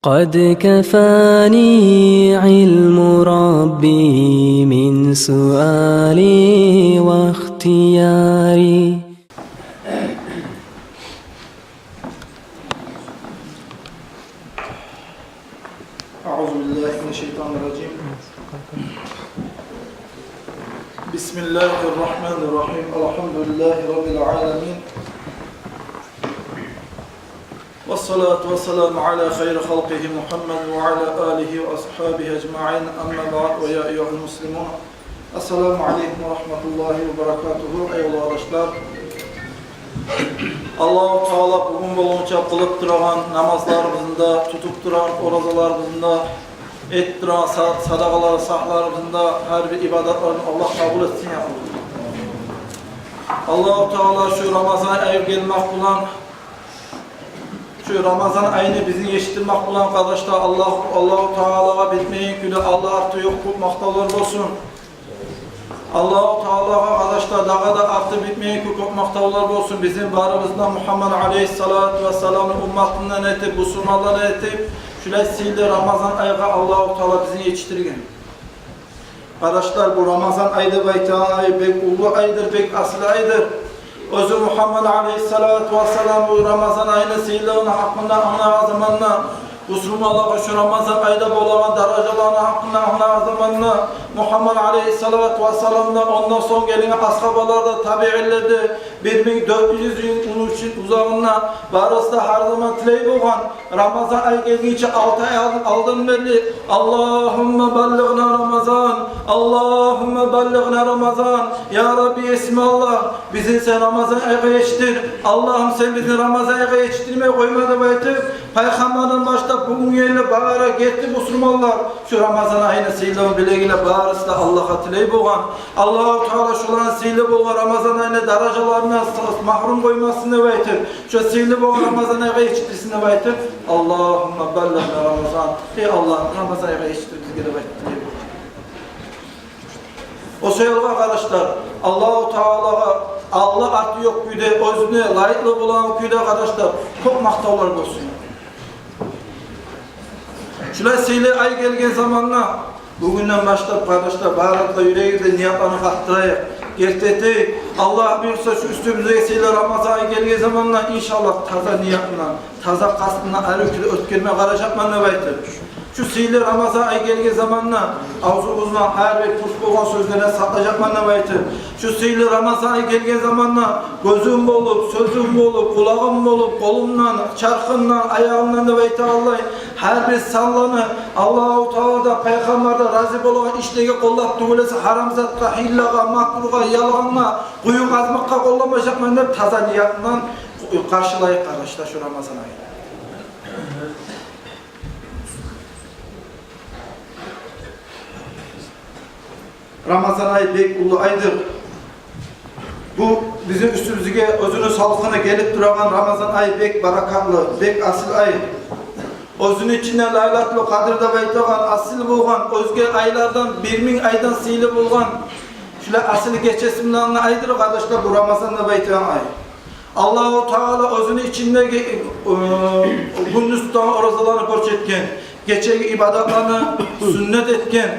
قد كفاني علم ربي من سؤالي واختياري. أعوذ بالله من الشيطان الرجيم. بسم الله الرحمن الرحيم. الحمد لله رب العالمين. والصلاة والسلام على خير خلقه محمد وعلى آله وأصحابه أجمعين. أما بعد ويا أيها المسلمون. Esselamu Aleyküm ve Rahmetullahi ve Berekatuhu. Eyvallah arkadaşlar. Allah-u Teala bugün bolunca kılıp duran namazlarımızda, tutup duran orazalarımızda, et duran sadakaları, sahlarımızda her bir ibadetlerini Allah kabul etsin ya. Allah-u Teala şu Ramazan ayı gelmek bulan, şu Ramazan ayını bizi yeşiltirmek bulan kardeşler Allah-u Teala'ya bitmeyin külü Allah artı yok tutmaktalar olsun. Allah-u Teala'ya arkadaşlar daha da artı bitmeyin ki korkmaktalar olsun. Bizim varımızdan Muhammed Aleyhisselatü Vesselam'ın ümmetinden etip, bu sunmaları etip, şülesiyle Ramazan ayına Allah-u Teala bizi yetiştirgen. Arkadaşlar bu Ramazan ayıdır, baytan ayı, bek ulu ayıdır, bek asıl ayıdır. Özü Muhammed Aleyhisselatü Vesselam bu Ramazan ayını sihirlerine hakkında anlayan zamanla Müslümanlar şu Ramazan ayda bulanan derecelerine hakkında anlayan zamanla Muhammed Aleyhisselatü Vesselam'dan ondan son gelinen ashabalarda tabi'illerdi 1400 yıl için uzağına barısı da her zaman tileyip olan Ramazan ayı geldiğince 6 ay aldın belli Allahümme ballighna Ramazan Allahümme ballighna Ramazan Ya Rabbi ismi Allah bizi sen Ramazan ayı yetiştir Allah'ım sen bizi Ramazan ayı yetiştirmeye koymadı baytı Peygamberden başta bugün yerine bağıra gitti Müslümanlar şu Ramazan ayını sihirle bileğiyle bağırısı da Allah'a tileyip olan Allah-u Teala şuların sihirli olan Ramazan ayını derecelerine mahrum koymasını baytır şu sihirli olan Ramazan ayı yetiştirsin baytır Allahümme ballighna Ramazan ey Allah Ramazan ayı yetiştir bizi geri baytır o şeyler arkadaşlar Allah-u Teala'ya Allah artı yok güde özüne layıklı bulan güde arkadaşlar çok maktalar olsun. Şöyle sihirli ay gelgen zamanla bugünden başlayıp arkadaşlar bağırıkla yüreğinde niyatlarını kattırayıp erteteyip Allah buyursa şu üstümüze sihirli Ramazan ayı gelgen zamanla inşallah taza niyatından, taza kastından ayrıklı ötkelme karacakman ne baytır. Şu sihirli Ramazan ayı gelgen zamanla ağzımızdan her bir pus olan sözlerine saklayacakman ne baytır. Şu sihirli Ramazan ayı gelgen zamanla gözüm olup, sözüm olup, kulağım olup, kolumdan, çarkımdan, ayağımdan ne baytır Allah'ım. Her bir sallanı Allah-u Teala'da, Peygamber'de razı olan işlege kollap tuğulesi haramzatta, hillaga, makruga, yalanla, kuyu kazmakka kollamayacakman ne taza niyatından karşılayıp arkadaşlar şu Ramazan ayı. Ramazan ayı bek ulu aydır. Bu bizim üstümüzge özünün salkına gelip duran Ramazan ayı bek barakatlı, bek asil ayı. Özünün içinden laylatlı kadirde baytağan, asil bulgan, özge aylardan 1000 aydan sihirli bulgan. Şöyle asili geçesimden aydır kardeşler bu Ramazan'da baytağan ayı. Allah-u Teala özünün içinde gündüzden orazalarını borç etken, geçeki ibadetlerini sünnet etken,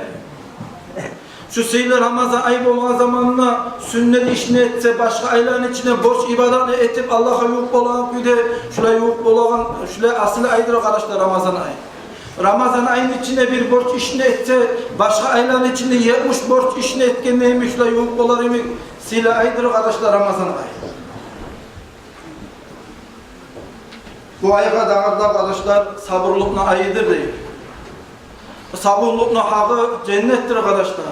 şu sihirli Ramazan ayı olan zamanla sünnet işini etse, başka ayların içine borç ibadet etip Allah'a yok olan güde, şöyle yok olan, şöyle asıl aydır arkadaşlar Ramazan ayı. Ramazan ayının içine bir borç işini etse, başka ayların içinde 70 borç işini etken neymiş, şöyle yok olan sihirli aydır arkadaşlar Ramazan ayı. Bu ayıga dağırda arkadaşlar sabırlıkla ayıdır değil. Sabırlıkla hakkı cennettir arkadaşlar.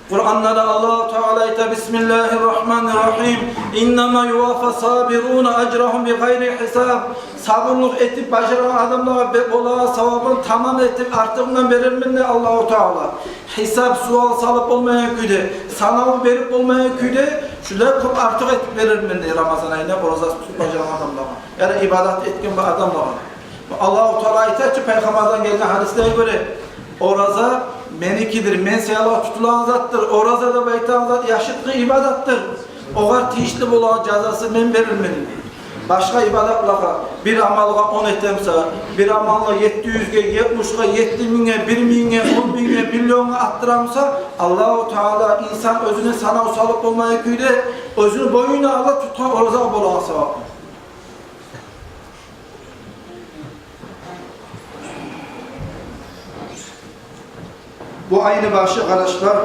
Kur'an'da Allah-u Teala ite Bismillahirrahmanirrahim. İnnemâ yuvâfe sabirûne ecrahum bi gayri hisab. Sabırlık etip başaran adamlara olağa savabını tamam etip artığından verilmeli Allah-u Teala. Hesap sual salıp olmayan küde, sanavı verip olmayan küde, şöyle artık etip verilmeli Ramazan ayına orazası tutup başaran adamlara. Yani ibadet etkin bir adamlara. Allah-u Teala ite ki Peygamber'den gelen hadislere göre oraza menikidir, mensiyala tutulan zattır. Oraza da beytan zat yaşıtlı ibadattir. O kadar tişli bulan cazası men verilmeli. başka ibadetlara bir amalga 10 etemse, bir amalla 700'ge, 70'ga, 7000'e, 1000'e, 10.000'e, milyon'a attıramsa Allah-u Teala insan özüne sana usalıp olmaya küyde özünü boyuna ala tutan orada bolan sevap. Bu ayını başı arkadaşlar,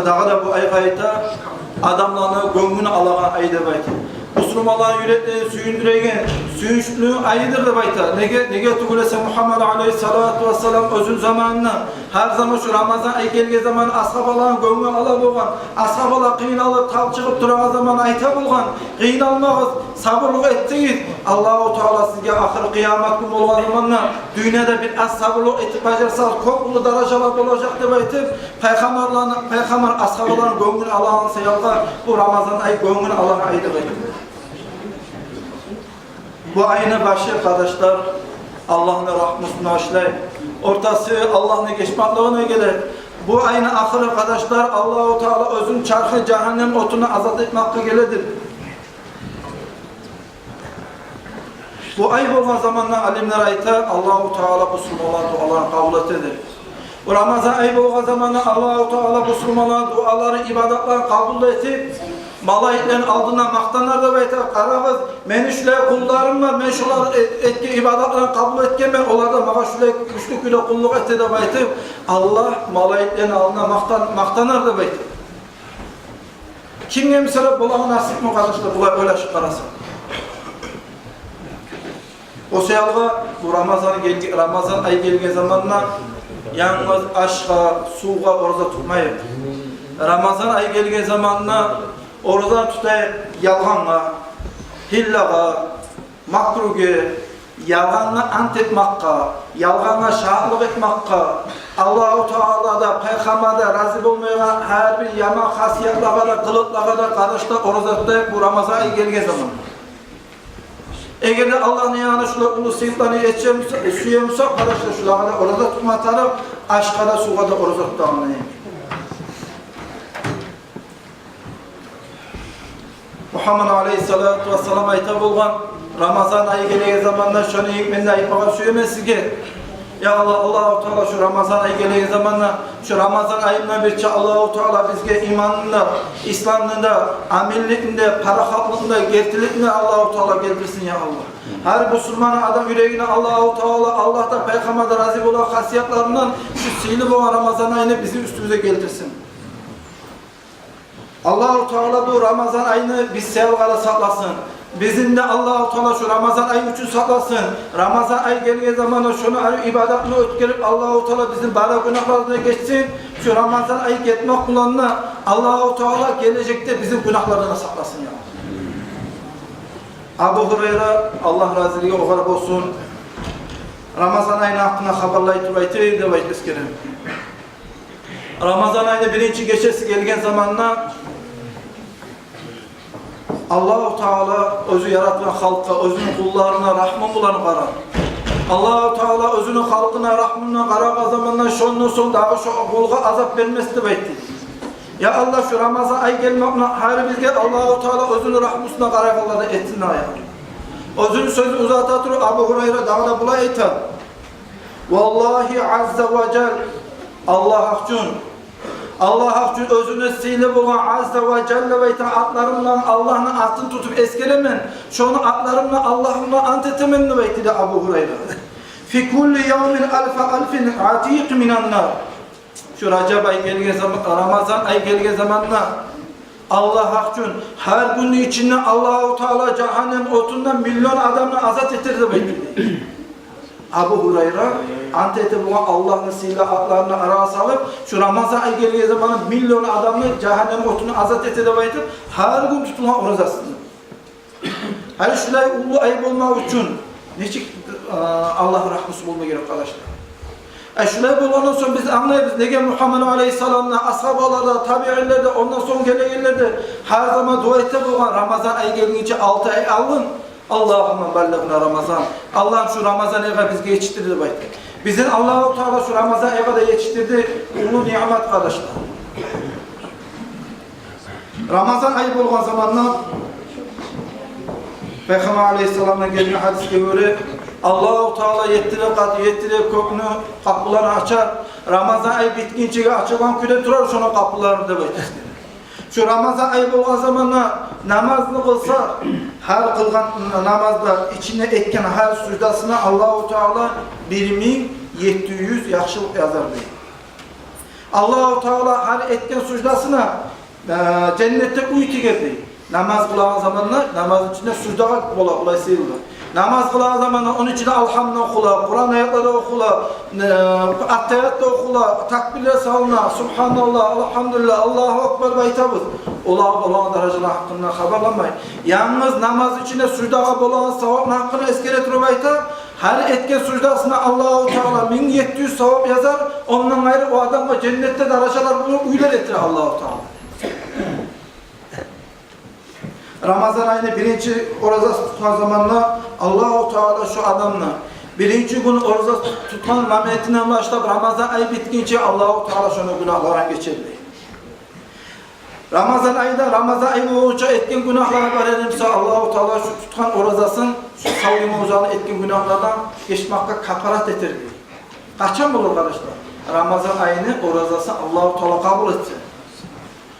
daha da bu ay kayıta adamlarını gönlünü alagan ayda baytı. Müslümanların yüreklerini suyunduraygen, suyunçluğun ayıdır da bayta. Nege tugulese Muhammed Aleyhissalatu vesselam özün zamanına, her zaman şu Ramazan ay gelge zamanı ashabaların gönlünü ala bolgan, ashabalar kıyınalıp tal çıkıp duragan zaman ayta bolgan, kıyınalmağız, sabırlık ettiğiz. Allah-u Teala sizge ahir kıyamet gün bolgan zamanla, dünyada bir az sabırlık etip bacarsal, kokulu darajalar olacak da baytı. Peygamber ashabaların gönlünü alan sayalga, bu Ramazan ay gönlünü alan ayda baytı. Bu ayına başı arkadaşlar Allah'ın rahmetine aşlayın. Ortası Allah'ın geçmaklığına gelir. Bu ayına ahir arkadaşlar Allah-u Teala özün çarkı cehennem otunu azat etmekle geledir. Bu ay olan zamanla alimler ayta Allah-u Teala Müslümanların dualarını kabul edir. Bu Ramazan ayı olan zamanla Allah-u Teala Müslümanların duaları, ibadetlerini kabul edip malayetlerin aldığından maktanlar da baytar, karağız, men şule kullarım var, men şular etki ibadetlerini kabul etken ben, onlar da mağa şule güçlük ile kulluk etti de baytar. Allah malayetlerin aldığından maktanar da baytar. Kimge mesela bulağın nasip mi kardeşler, bulay öyle şıkkarasın. O seyalga bu Ramazan ayı gelgen zamanla yalnız aşka, suğa orada tutmayın. Ramazan ayı gelgen zamanla oradan tutayım yalğanla, hillaga, makruge, yalğanla ant etmakka, yalğanla şahlık etmakka, Allah-u Teala'da, Peygamber'de razı olmayan her bir yaman hasiyetlağa da, kılıklığa da karışta orada tutayım bu Ramazan ayı gelgen zamanla. Eğer de Allah'ın yanına şular ulu sıyıklarını suyemsa arkadaşlar şulara da orada tutma taraf, aşka da suğa da orada tutamını. Muhammed Aleyhissalatu vesselam ayta bolgan Ramazan ayı gelegen zamanda şunu hikmetini ayıpmağa suyemez sizge. Ya Allah, Allah-u Teala şu Ramazan ayı gelegen zamanda şu Ramazan ayından birçe Allah-u Teala bizge imanında, İslam'ında, amillikinde, parahatlığında, gertilikinde Allah-u Teala geldirsin ya Allah. Her Müslüman adam yüreğine Allah-u Teala, Allah'ta Peygamber'de razı olan hasiyatlarından şu sihirli olan Ramazan ayını bizim üstümüze geldirsin. Allah-u Teala bu Ramazan ayını biz sevgala saklasın. Bizim de Allah-u Teala şu Ramazan ayı için saklasın. Ramazan ayı geldiği zaman şunu ibadetini ötkerip Allah-u Teala bizim bana günahlarına geçsin. Şu Ramazan ayı gitmek kullanına Allah-u Teala gelecekte bizim günahlarına saklasın ya. Abu Hureyre Allah razılığı o kadar olsun. Ramazan ayının hakkında haberlayıp duraydı da bayt eskerim. Ramazan ayında birinci gecesi gelgen zamanla Allah-u Teala özü yaratılan halka, özünün kullarına rahmın bulanı qarar. Allah-u Teala özünün halkına rahmından qarar zamandan şondan son daha şu kulga azap vermesi de baytdi. Ya Allah şu Ramazan ay gelmekle her bizge Allah-u Teala özünün rahmısına qarar Allah da etsin ya. Özünün sözü uzatatır Abu Hureyre daha da bulay aytar. Vallahi azze ve cel Allah hakkın Allah için özünü sihirli bulan azze ve celle ve atlarımla Allah'ın atını tutup eskelemen şunu atlarımla Allah'ımla ant etemenni beyti Abu Hureyre. Fi kulli yevmin alfin atiq minan nar. Şu Recep ay gelge zaman, Ramazan ay gelge zamanla Allah için her gün içinde Allah-u Teala cehennem otundan milyon adamla azat etirdi beyti. Abu Hureyre antete buna Allah'ın silahlarını araya salıp şu Ramazan ayı geldiği zaman milyon adamı cehennem otunu azat edebilirdi. Her gün tutulan orucasını. Her şulay ulu ayıp olmak için neçik Allah rahmeti bulma gerek arkadaşlar. Şulay bulmandan sonra biz anlayabiliriz. Nege Muhammed Aleyhisselam'la, ashabalarda, tabi'inlerde, ondan sonra gelenlerde her zaman dua ette bulman Ramazan ayı geldiğince 6 ay alın. Allahümme bellagna Ramazan. Allah'ım şu Ramazan ayı bizge yetiştirdi baytı. Bizim Allah-u Teala şu Ramazan ayı da yetiştirdi. Ulu nimet kardeşler. Ramazan ayı olan zamanla Peygamber Aleyhisselam'dan gelmiyor hadis'e göre Allah-u Teala yettirip kökünü kapılarını açar. Ramazan ayı bitkince açılan küre durar şuna kapılarını da baytar. Şu Ramazan ayı olan zamanla namazını kılsa her kılgan namazda içine etken her sucdasına Allah-u Teala 1700 yaxşılık yazar deyil. Allah-u Teala her etken sucdasına cennette uyutu geldi. Namaz kılan zamanlar namaz içinde sucdağa olay sayılır. Namaz kılan zamanlar onun içinde alhamdülillah okula, Kur'an ayetleri okula, attayat da okula, takbirler salına, subhanallah, elhamdülillah, Allahu Ekber baytabız. Olan dereceler hakkında haberlanmayın. Yalnız namaz içinde sucdağa olan savabın hakkını eskere turub ayta, her etken sucdasına Allah-u Teala 1700 savab yazar, ondan ayrı o adamla cennette dereceler bunu uylar ettirir Allah-u Teala. Ramazan ayını birinci oruza tutan zamanla Allah-u Teala şu adamla birinci gün oruza tutmanın mamiyetinden başlayıp Ramazan ayı bitkince Allah-u Teala şunu günahlara geçirdi. Ramazan ayı olunca etkin günahlara verilirse Allah-u Teala şu tutan oruzasın şu savunma uzağını etkin günahlardan geçmekte kafarat etirdi. Kaçan olur arkadaşlar? Ramazan ayını oruzası Allah-u Teala kabul etsin.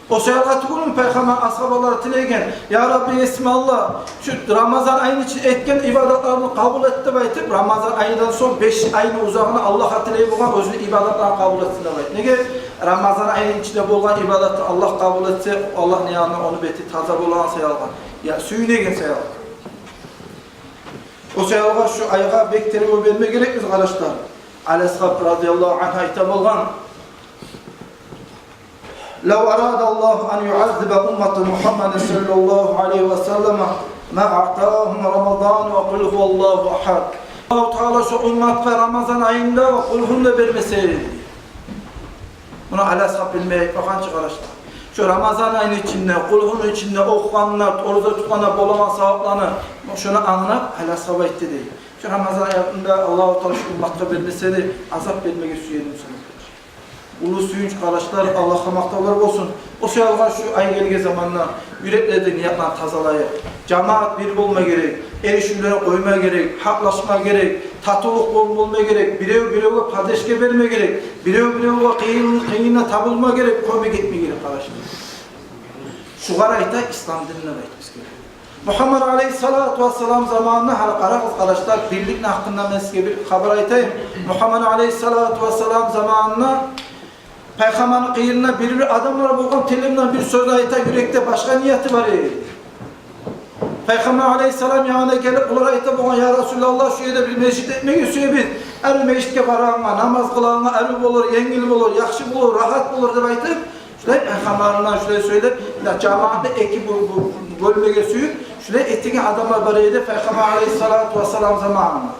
O seyahat günün Peygamber ashabaları tilegen, Ya Rabbi Esmallah, şu Ramazan ayının için etken ibadetlerini kabul etti baytip, Ramazan ayından son 5 ayın uzağına Allah tileyip olan özünü ibadetlerini kabul etsin baytip. Nege Ramazan ayının içinde bulunan ibadeti Allah kabul etse, Allah ne yanına onu beti taza bulan sayalgan. Ya suyu negen sayalgan. O sayalgan şu ayga bekteri verme gerek mi arkadaşlar? Al-Ashab radıyallahu anh'a hitap olgan. لو أراد الله أن يعذب أمة محمد صلى الله عليه وسلم ما أعطاهم رمضان وقل هو الله أحد. Allah Teala şu ümmet ve Ramazan ayında ve kulhunu da vermeseydi. Bunu Al-Ashab bilmeye bakan çıkarışlar. Şu Ramazan ayının içinde, kulhunun içinde okuyanlar, oruza tutanlar, bolaman savaplarını şunu anlayıp Al-Ashab'a etti değil. Şu Ramazan ayında Allah Teala şu ümmette vermeseydi azap vermek istiyorum sana. Ulu suyunç kardeşler, Allah'a maktalar olsun. O sayalga şu ay gelge zamanla yürekleri niyatla tazalayıp, cemaat bir olma gerek, erişimlere koyma gerek, haklaşma gerek, tatıllık olma gerek, birev padeşke verme gerek, birev kıyınla tabılma gerek, koyma gitme gerek kardeşler. Şu garayta İslam dinine baytımız gerek. Muhammed Aleyhissalatu Vesselam zamanında halkara kardeşler birlik hakkında meske bir haber aytayım. Muhammed Aleyhissalatu Vesselam zamanında Peygamber'in kıyırına bir adamlar bulgan telimden bir söz ayta yürekte başka niyeti var. Peygamber Aleyhisselam yanına gelip bunlara ayta bulgan Ya Resulallah şu yerde bir meşrit etmek istiyor biz. Er meşritke varağına, namaz kılağına erib olur, yengil olur, yakşı olur, rahat olur diye aytıp şöyle Peygamber'den şöyle söyleyip cemaatte eki bölmeye suyup şöyle ettiği adamlar baraydı Peygamber Aleyhissalatu Vesselam zamanında.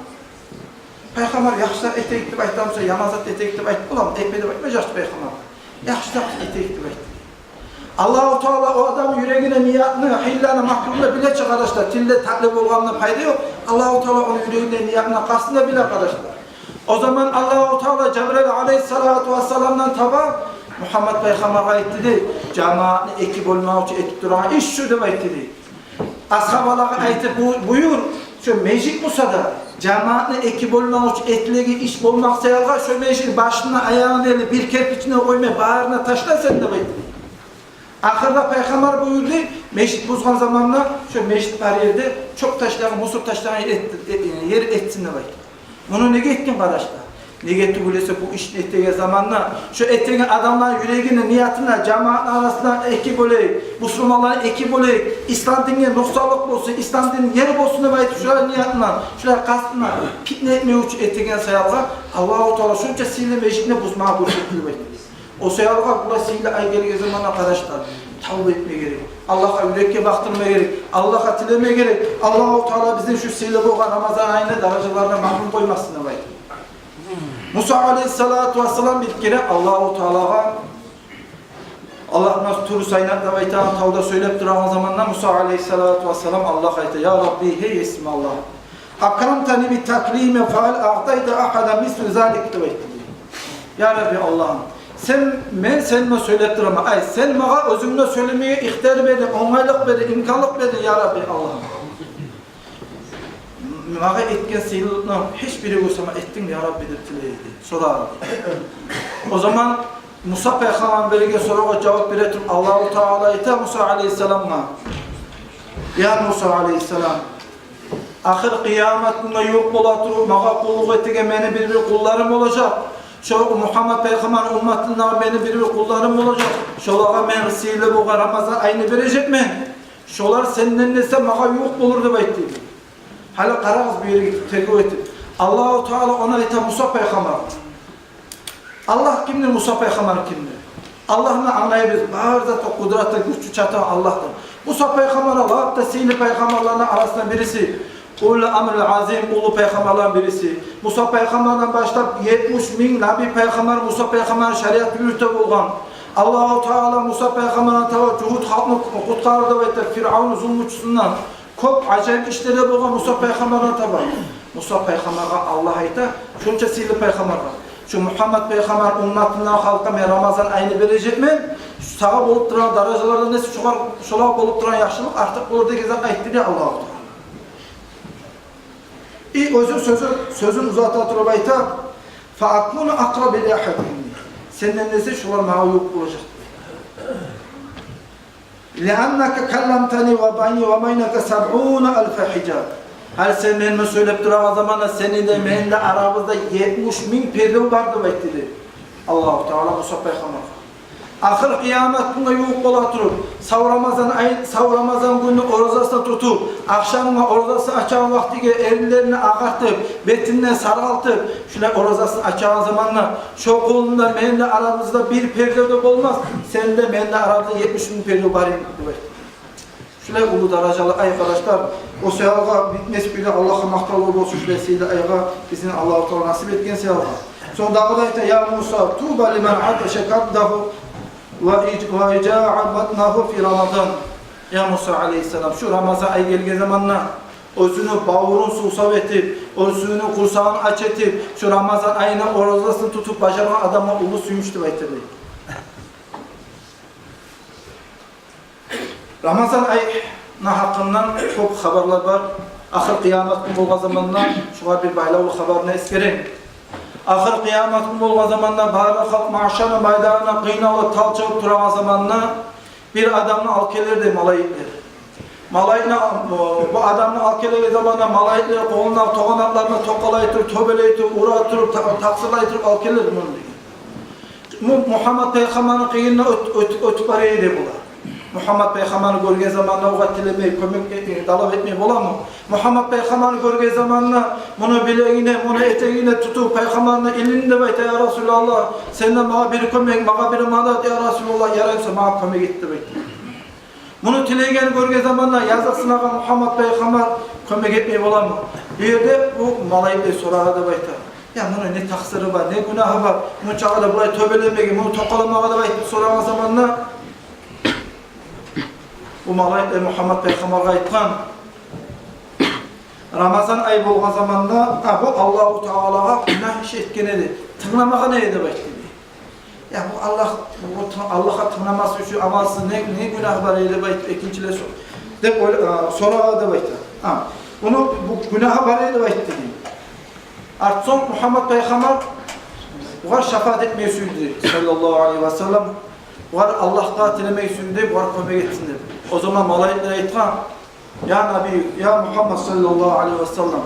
Peygamber yaxşılar ete iktib aytamsa, yamazat ete iktib aytib bulam, ekmedi aytma yaşlı Peygamber. Yaxşılar ete iktib aytib. Allah-u Teala o adam yüreğine niyatını, hillani, makrumda bile çıkarışlar. Tilde taklip olganına fayda yok. Allah-u Teala onun yüreğine niyatına kastında bile arkadaşlar. O zaman Allah-u Teala Cebrail Aleyhissalatu Vesselam'dan taba Muhammed Peygamber'e aytti deyip, cemaatini ekip olmak için etip duran iş şu deyip aytti deyip. Ashabalara aytip buyur, şu mecik Musa'da cemaatine ekip olmak için etliği iş bulmak sayılga şu mecik başına ayağını eli bir kerpiçine koymaya bağrına taşla sen de baytı. Ahırda Peygamber buyurdu, meşrit bozgan zamanla şu meşrit var yerde çok taşlayan, musur taşlayan yer etsin de baytı. Bunu ne ettin kardeşler? Ne etti böylese bu iş ettiği zamanla şu ettiğin adamların yüreğine, niyatına, cemaatın arasında ekip olayık, Müslümanların ekip olayık, İslam dinine noksallık olsun, İslam dininin yeri olsun da baytı şuraya niyatına, şuraya kastına, fitne etmeye uç ettiğin sayalga Allah-u Teala şunca sihirli meclisine buzmağa buyurdu baytı. O sayalga bu sihirli ay geldiği zaman arkadaşlar tavbe etmeye gerek, Allah'a yürekke baktırmaya gerek, Allah'a tilemeye gerek, Allah-u Teala bizim şu sihirli boğan Ramazan ayında derecelerine mahrum koymasın da baytı. Musa Aleyhissalatu Vesselam bir kere Allah-u Teala'ya Allah nasıl turu saynatla ve itahan tavda söyleyip duran zamanla Musa Aleyhissalatu Vesselam Allah ayette Ya Rabbi hey ismi Allah akramtani bi taklime faal a'tayda ahada misli zalik de etti. Ya Rabbi Allah'ım sen mi söyleyip durama ay sen bana özümle söylemeye ihtiyar verdin, onaylık verdin, imkanlık verdin Ya Rabbi Allah'ım. bana etken sıyılıkla hiçbiri olsama ettin ya Rabbidir tileydi. Sorardı. O zaman Musa Peygamber belge soruğa cevap veretim. Allah-u Teala ite Musa Aleyhisselam'a. Ya Musa Aleyhisselam, ahir kıyametinde yok olatır, mağa kulluk ettiğe beni bir kullarım olacak. Şu Muhammed Peygamber ümmetinden beni bir kullarım olacak. Şolara men risiyle bu Ramazan ayını verecek mi? Şolar senden neyse mağa yok olur da baytti. Hala karağız bir yere gitti, tekrar etti. Allah-u Teala ona ite Musa Peygamber. Allah kimdir, Musa Peygamber kimdir? Allah'ını anlayabiliriz. Bağırda kudrette güçlü çatan Allah'tır. Musa Peygamber Allah da sihirli peygamberlerinin arasında birisi. Ulu Amr-ı Azim, ulu peygamberlerin birisi. Musa Peygamber'den başlayıp 70.000 Nabi Peygamber Musa Peygamber şeriat yürüte bulgan. Allah-u Teala Musa Peygamber'e teveccühüt halkını kutkardı ve Firavun zulmüçüsünden çok acayip işleri bulgan Musa Peygamber'e tabi. Musa Peygamber'e Allah ayta, şunca sihirli peygamber var. Şu Muhammed Peygamber ümmetinden halka Ramazan ayını verecek mi? Sağa olup duran darajalarda nesi şolar olup duran yaşlılık artık burada gezen ayıttı diye Allah-u Teala. İyi sözün uzatatır bayta فَاَكُونَ اَقْرَبِ لِيَحَدِينَ senden nesi şolar mağlup olacak. لِأَنَّكَ كَلَّمْتَنِي وَبَيْنِي وَبَيْنَكَ سَبْعُونَ أَلْفَ حِجَابٍ her sen benimle söyleyip duran zamanda senin de benimle aramızda 70.000 perde vardı bekledi. Allah-u Teala Musa Peygamber. Ahir kıyamet günü yok olatırıp, sav Ramazan günü orozasını tutup, akşamına orozasını açan vakti ellerini ağartıp, betinden saraltıp, şöyle orozasını açan zamanla, şu kolunda benimle aramızda bir perde de olmaz, senin de benimle aramızda 70.000 perde var. Şöyle ulu daracalı arkadaşlar, o sevaba bitmesi bile Allah'a mahtal olsun şülesiyle ayağa bizim Allah-u Teala nasip etken sevaba. Sonra dağılayta ya Musa tuğba limen ateşe kaddahu ve ica'a batnahu fi Ramazan. Ya Musa Aleyhisselam şu Ramazan ayı gelge zamanla özünü bağırın susab etip, özünü kursağını aç etip, şu Ramazan ayına orozasını tutup başaran adama ulu suyumuştu baytırdı. Ramazan ayına hakkından çok haberler var. Ahir kıyamet günü olma zamanında şuna bir baylalı haberini eskerin. Ahir kıyamet günü olma zamanında bağırlı halk maaşanı maydanına kıynalı tal çabuk durama zamanında bir adamla alkelerdi malayitler. Malayitler bu adamla alkeleri zamanında malayitler koluna toğanatlarına tokalaytır, töbelaytır, uğratır, taksırlaytır alkeler bunu. Muhammed Peygamber'in kıyınına ötüp araydı bunlar. Muhammed Peygamber'i görge zamanla uğat dilemeyi, kömek dalap etmeyi ola mı? Muhammed Peygamber'i görge zamanla bunu bileğine, bunu eteğine tutup Peygamber'in elini de bayta ya Resulallah senden bana biri kömek, bana biri madat ya Resulallah yaraysa bana kömek etti bayta. Bunu tilegen görge zamanla yazıksın ağa Muhammed Peygamber kömek etmeyi ola mı? Bir yerde bu malayı sorağa da bayta. Ya bunun ne taksırı var, ne günahı var, bunu çağa da burayı tövbelemeyi, bunu tokalamağa da bayta sorağa zamanla bu malayetler Muhammed Peygamber'e aytkan Ramazan ayı bolğan zamanda bu Allah-u Teala'ga günah iş etken edi. Tınlamağa ne edi başladı? Ya bu Allah'a tınlaması üçün amalsız ne günah var edi başladı ikinciyle sor. Dep sorağa da başladı. Bunu bu günaha var edi başladı. Artık son Muhammed Peygamber bu şefaat etmeyi sürdü sallallahu aleyhi ve sellem. Var Allah'ta dilemeyi sürdü, var kömek etsin dedi. O zaman malayiklere aytkan, ya Nabi, ya Muhammed sallallahu aleyhi ve sellem,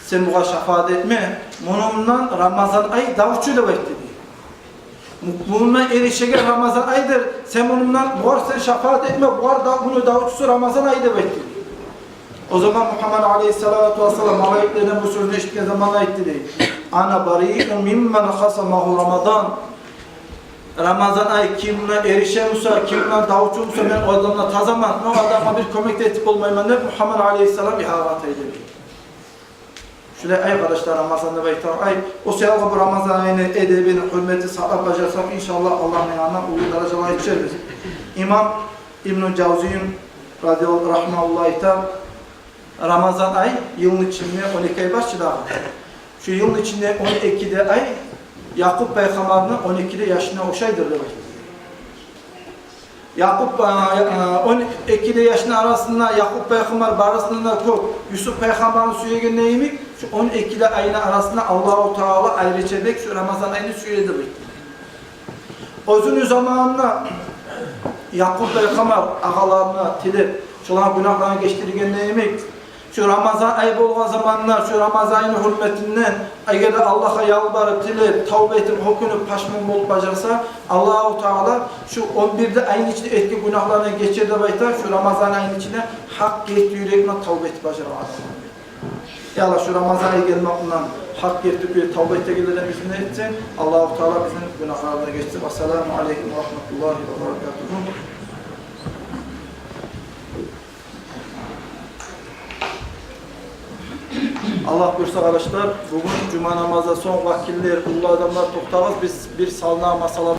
sen buna şefaat etme, bununla Ramazan ayı davutçu da bekledi. Bununla erişegen Ramazan ayıdır, sen bununla var sen şefaat etme, var da bunu davutçusu Ramazan ayı da bekledi. O zaman Muhammed aleyhissalatu vesselam malaiklerine bu sözünü eşitken zaman ayıttı değil. Ana bari'un mimmen hasamahu Ramazan. Ramazan ayı kimle erişemiyorsa, kimle davutçuysa ben o adamla tazaman, o adama bir kömekte etip olmayayım ben de Muhammed Aleyhisselam ihavat edelim. Şöyle arkadaşlar Ramazan'da bekler, o sevabı bu Ramazan ayını edebini, hürmeti sağlam bacarsam inşallah Allah'ın yanına ulu dereceler yetişiriz. İmam İbn-i Cavzi'nin radıyallahu rahmetullah'ta Ramazan ay yılın içinde 12 ay başladı. Şu yılın içinde 12'de ay Yakup Peygamber'in 12'de yaşına oşaydır demek. Yakup 12 yaşın arasında Yakup peygamber barasında çok Yusuf peygamberin süyegen neymi? Şu 12 ayın arasında Allahu Teala ayrıca şu Ramazan ayını süyedi. Uzun zamanında Yakup peygamber ağalarına tilip şulan günahlarını geçtirgen neymi? Şu Ramazan ayı bolğan zamanlar, şu Ramazan ayının hürmetinden eğer Allah'a yalvarıp tilip, tavbe etip, hükünüp, paşman bolup bacarsa Allah-u Teala şu 11'de ayın içinde etki günahlarına geçer de baytar, şu Ramazan ayının içine hak geçti yüreğine tavbe etip bacar adam. Ya Allah şu Ramazan ayı gelmekle hak geçti bir tavbe etip gelirimizin etsin. Allah-u Teala bizim günahlarına geçsin. Esselamu Aleyküm ve Rahmetullahi ve Berekatuhu. Allah buyursa arkadaşlar, bugün cuma namazda son vakitler, ulu adamlar toktağız, biz bir salna masala